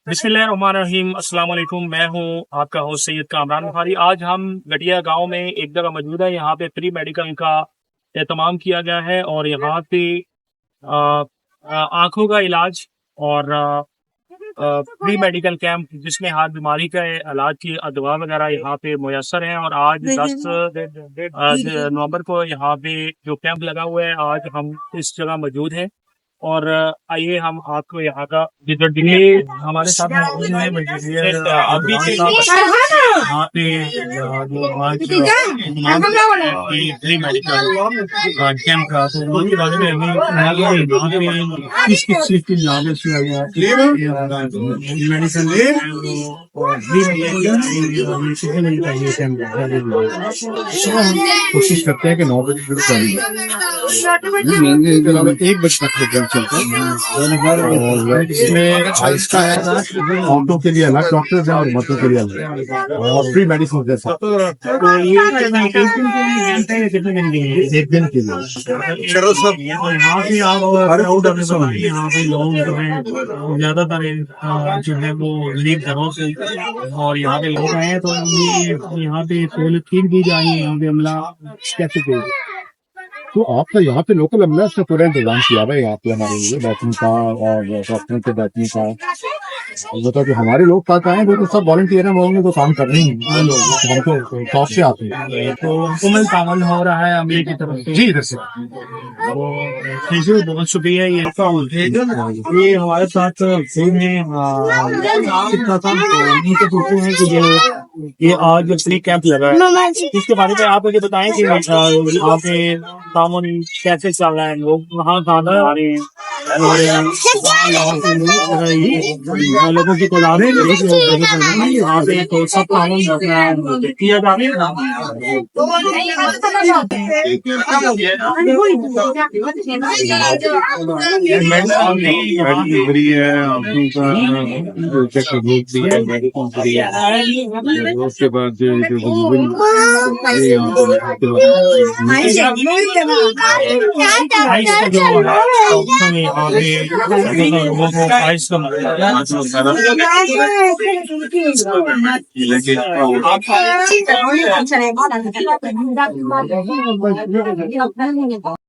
बिस्मिल्लाहिर्रहमानिर्रहीम, अस्सलाम वालेकुम। मैं हूं आपका होस्ट सैयद कामरान बुखारी। आज हम गटिया गांव में एक जगह मौजूद है। यहाँ पे प्री मेडिकल का एहतमाम किया गया है और यहाँ पे आंखों का इलाज और प्री मेडिकल कैंप जिसमें हर बीमारी का इलाज की दवा वगैरह यहाँ पे मुयसर है। और आज 10 नवंबर को यहाँ पे जो कैंप लगा हुआ है, आज हम इस जगह मौजूद हैं। और आइए हम आपको यहाँ का ये हमारे साथ अभी यहाँ पे प्री मेडिकल कैंप का तो उसके बारे में कोशिश करते हैं कि 9 बजे शुरू करेंगे। 1 बजे तक चलता है। इसमें आहिस्ता है, औरतों के लिए अलग डॉक्टर्स हैं और मर्दों के लिए अलग, और फ्री मेडिसिन जैसा। एक दिन के लिए चलो सब यहाँ पे आप यहाँ पे लोग जो है ज्यादातर जो है वो गरीब घरों से और यहाँ पे लोग आए हैं, तो यहाँ पे सहूलत की जा रही है। यहाँ पे अमला कैसे दे तो आपका यहाँ पे लोकल अमला से पूरा इंतजाम किया हुआ है यहाँ पे हमारे लिए बैठने का और डॉक्टर के बैठने का। बता कि हमारे लोग पास आए वो तो सब वॉलंटियर हैं, वो होंगे तो काम कर रहे हैं, हमको शौक से आते हैं। तो मुकम्मल तामल हो रहा है अमले की तरफ से। जी इधर से बहुत शुक्रिया। ये हमारे साथ ये आज फ्री कैंप लगा है, इसके बारे में आप मुझे बताएं कि आप तामन कैसे चल रहा है, लोग वहाँ खाना आ रहे हैं और लोगों की तादाद यहाँ पे तो सब तामन किया जा रहा है। उसके बाद अच्छा